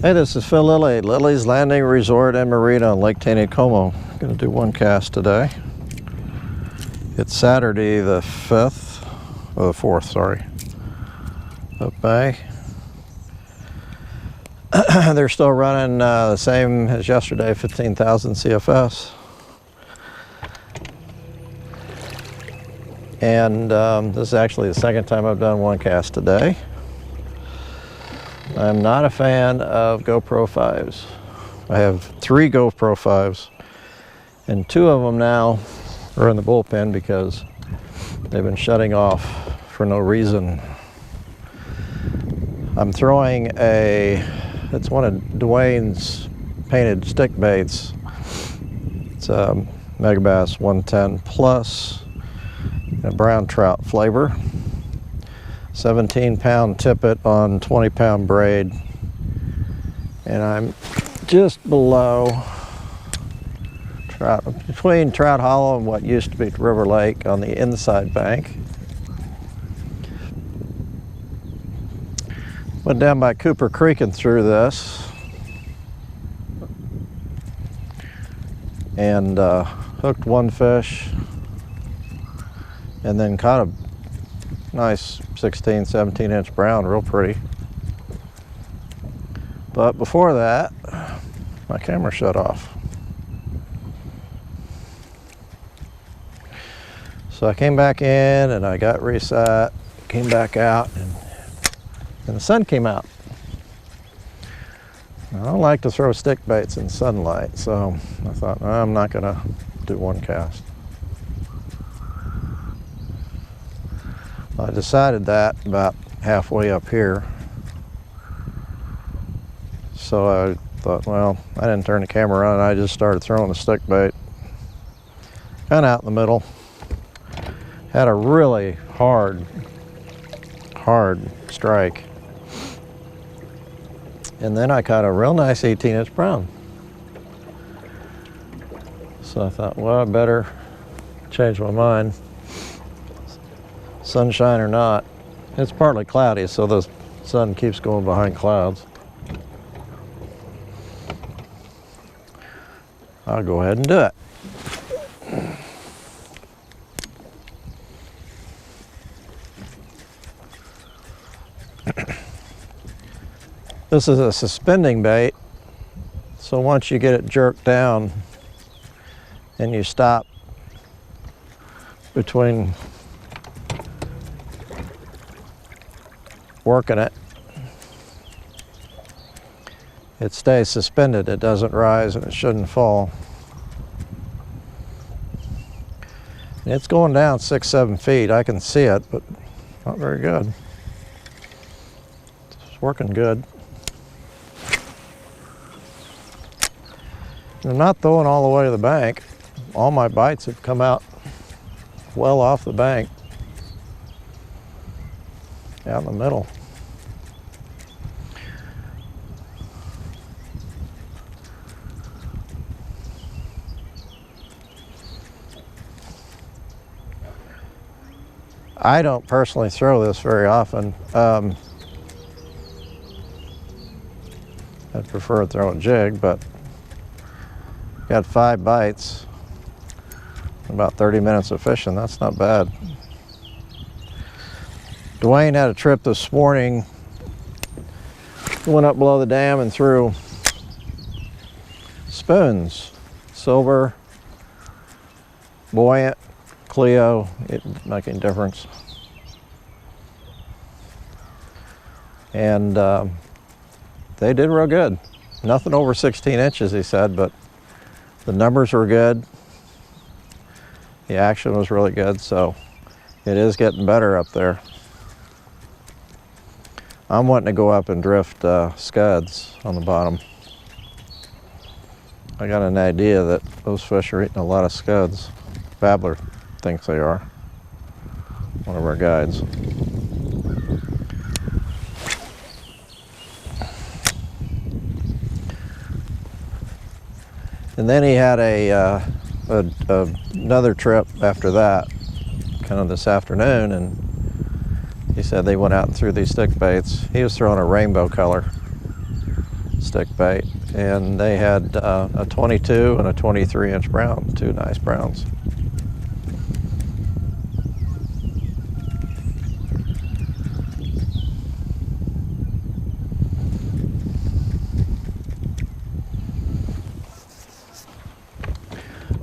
Hey, this is Phil Lilley at Lilley's Landing Resort and Marina on Lake Taneycomo. I'm going to do one cast today. It's Saturday the 5th, or the 4th, sorry, of May. They're still running the same as yesterday, 15,000 CFS. And this is actually the second time I've done one cast today. I'm not a fan of GoPro 5s. I have 3 GoPro 5s, and 2 of them now are in the bullpen because they've been shutting off for no reason. I'm throwing it's one of Dwayne's painted stick baits. It's a Megabass 110 plus a brown trout flavor. 17-pound tippet on 20-pound braid, and I'm just below between Trout Hollow and what used to be Beaver Lake on the inside bank. Went down by Cooper Creek and through this, and hooked one fish, and then caught a nice 16, 17-inch brown, real pretty. But before that, my camera shut off. So I came back in and I got reset, came back out, and the sun came out. I don't like to throw stick baits in sunlight, so I thought, I'm not gonna do one cast. I decided that about halfway up here. So I thought, well, I didn't turn the camera on, I just started throwing the stick bait. Kind of out in the middle. Had a really hard strike. And then I caught a real nice 18-inch brown. So I thought, well, I better change my mind. Sunshine or not. It's partly cloudy, so the sun keeps going behind clouds. I'll go ahead and do it. This is a suspending bait, so once you get it jerked down and you stop between working it, it stays suspended. It doesn't rise and it shouldn't fall. And it's going down 6-7 feet. I can see it, but not very good. It's working good. I'm not throwing all the way to the bank. All my bites have come out well off the bank, out in the middle. I don't personally throw this very often. I'd prefer to throw a jig, but got 5 bites, about 30 minutes of fishing. That's not bad. Dwayne had a trip this morning. He went up below the dam and threw spoons, silver, buoyant, Cleo, it didn't make any difference. And they did real good. Nothing over 16 inches, he said, but the numbers were good. The action was really good, so it is getting better up there. I'm wanting to go up and drift scuds on the bottom. I got an idea that those fish are eating a lot of scuds. Babbler thinks they are, one of our guides. And then he had another trip after that, kind of this afternoon, and he said they went out and threw these stick baits. He was throwing a rainbow color, stick bait, and they had a 22 and a 23-inch brown, two nice browns.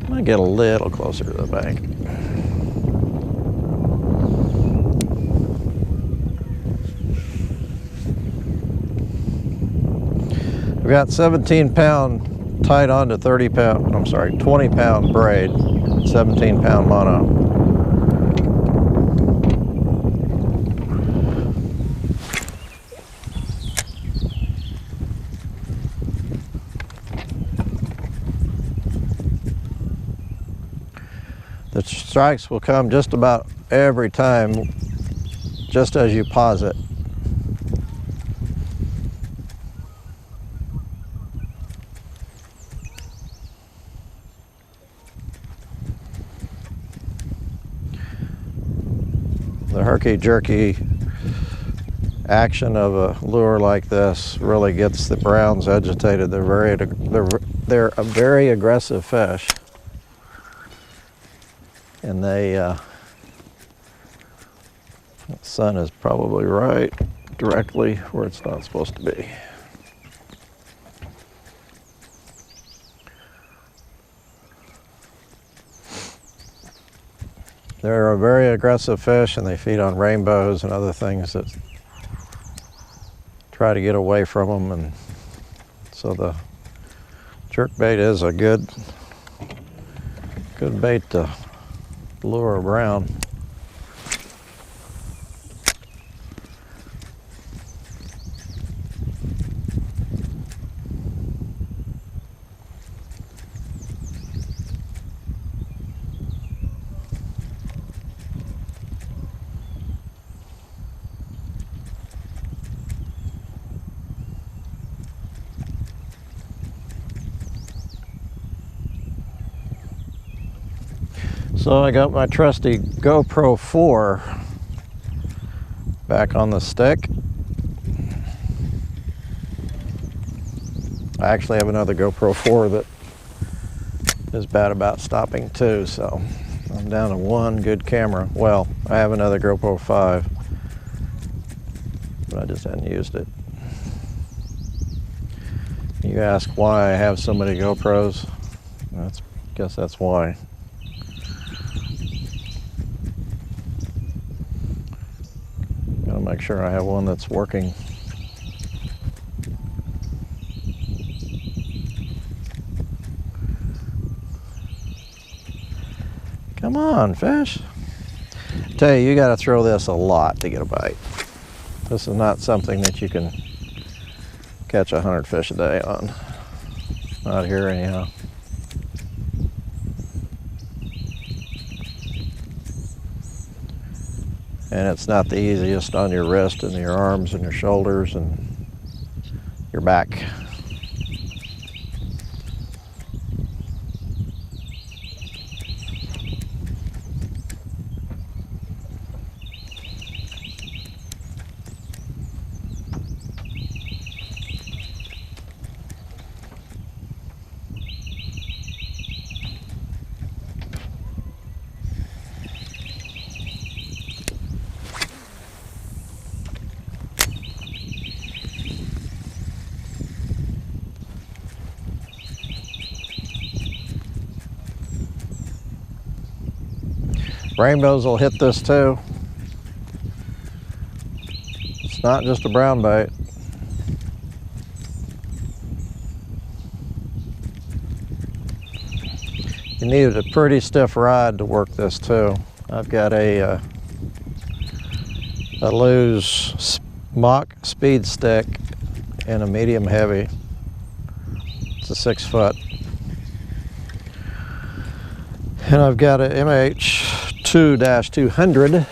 I'm gonna get a little closer to the bank. We've got 17-pound tied on to 20-pound braid, 17-pound mono. The strikes will come just about every time, just as you pause it. The herky-jerky action of a lure like this really gets the browns agitated. They're a very aggressive fish. And the sun is probably right directly where it's not supposed to be. They're a very aggressive fish, and they feed on rainbows and other things that try to get away from them, and so the jerkbait is a good bait to lure a brown. So I got my trusty GoPro 4 back on the stick. I actually have another GoPro 4 that is bad about stopping too, so I'm down to one good camera. Well, I have another GoPro 5, but I just hadn't used it. You ask why I have so many GoPros? Guess that's why. Gotta make sure I have one that's working. Come on, fish. I tell you, you gotta throw this a lot to get a bite. This is not something that you can catch 100 fish a day on. Not here anyhow. And it's not the easiest on your wrist and your arms and your shoulders and your back. Rainbows will hit this too. It's not just a brown bait. You need a pretty stiff rod to work this too. I've got a Lilley's mock speed stick and a medium heavy. It's a 6 foot. And I've got an MH2-200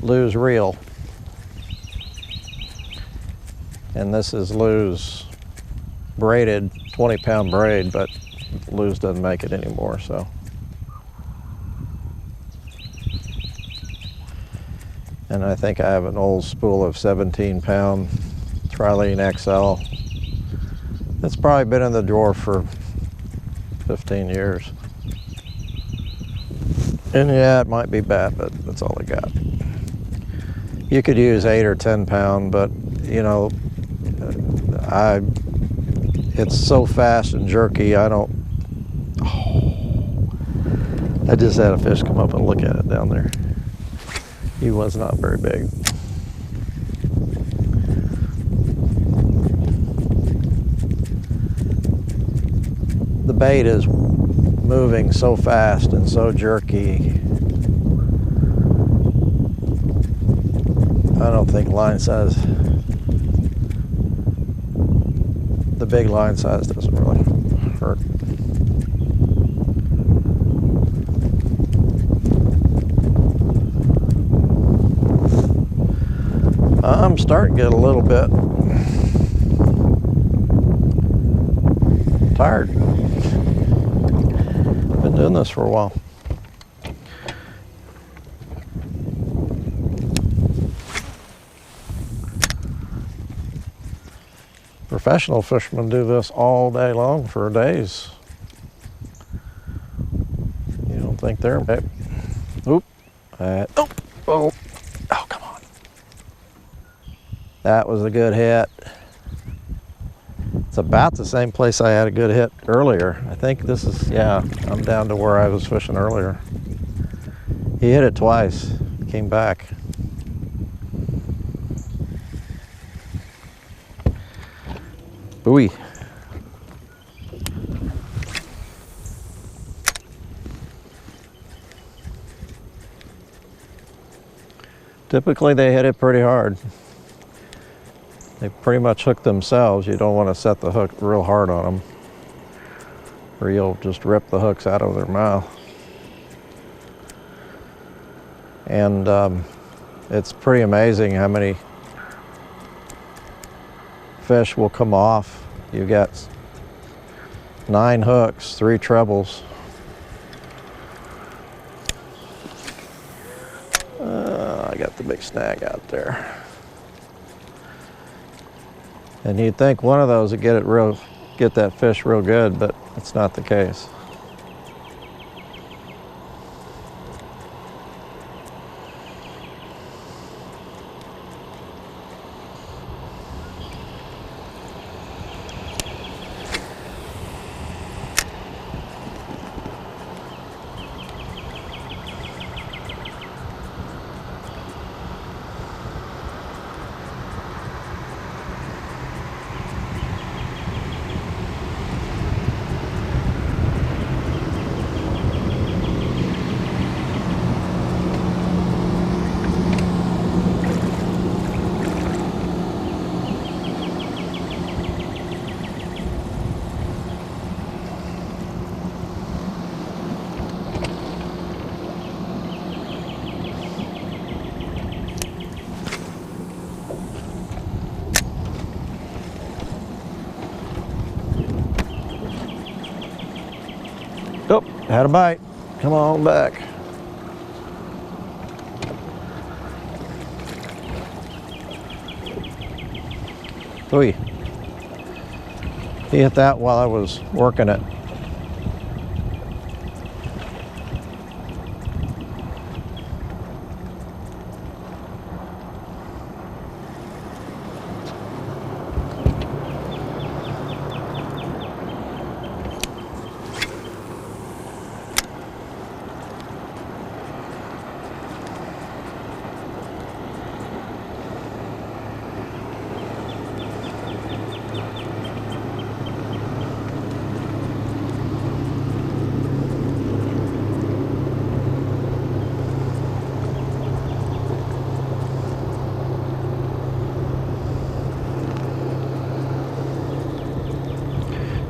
Lilley's reel. And this is Lilley's braided 20-pound braid, but Lilley's doesn't make it anymore, so. And I think I have an old spool of 17-pound Trilene XL. It's probably been in the drawer for 15 years. And yeah, it might be bad, but that's all I got. You could use 8 or 10 pound, but you know, it's so fast and jerky, I don't. I just had a fish come up and look at it down there. He was not very big. The bait is moving so fast and so jerky. I don't think line size, the big line size doesn't really hurt. I'm starting to get a little bit tired. Been doing this for a while. Professional fishermen do this all day long for days. You don't think they're... Oop. Oh, come on. That was a good hit. It's about the same place I had a good hit earlier. I think this is, yeah, I'm down to where I was fishing earlier. He hit it twice, came back. Ooh. Typically they hit it pretty hard. They pretty much hook themselves. You don't want to set the hook real hard on them, or you'll just rip the hooks out of their mouth. And it's pretty amazing how many fish will come off. You got 9 hooks, 3 trebles. I got the big snag out there. And you'd think one of those would get that fish real good, but it's not the case. Oh, had a bite. Come on back. Ooh. He hit that while I was working it.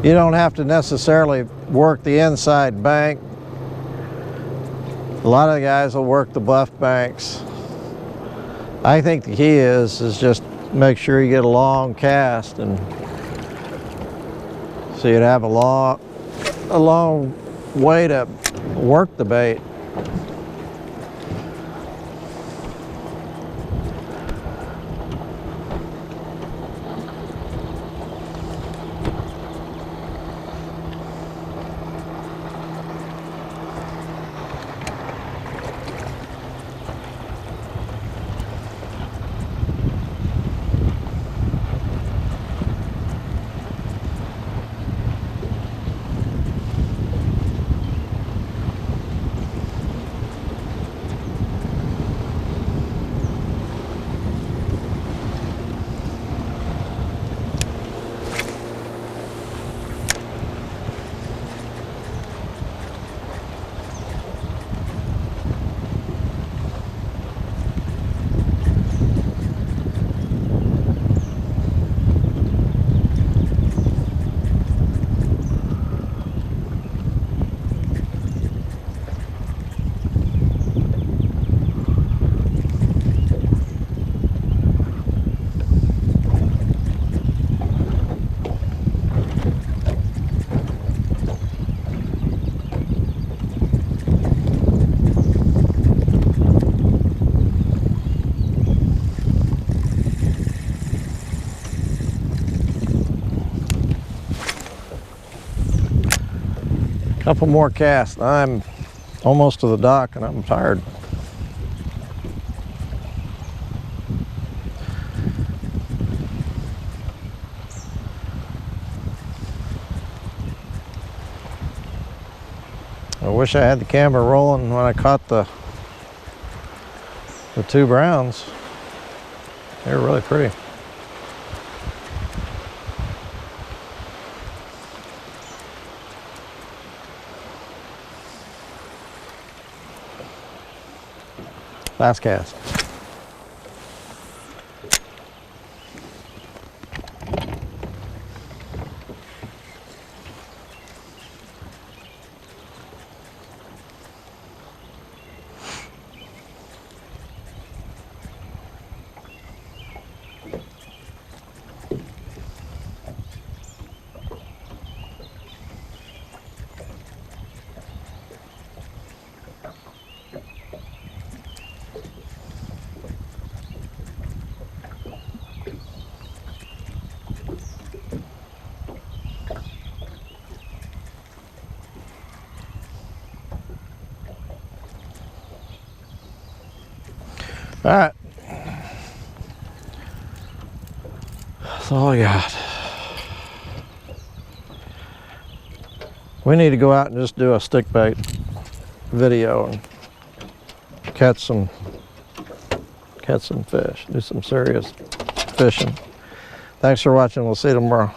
You don't have to necessarily work the inside bank. A lot of the guys will work the bluff banks. I think the key is just make sure you get a long cast, and so you'd have a long way to work the bait. Couple more casts. I'm almost to the dock and I'm tired. I wish I had the camera rolling when I caught the two browns. They were really pretty. Last cast. All right, that's all I got. We need to go out and just do a stick bait video and catch some fish, do some serious fishing. Thanks for watching. We'll see you tomorrow.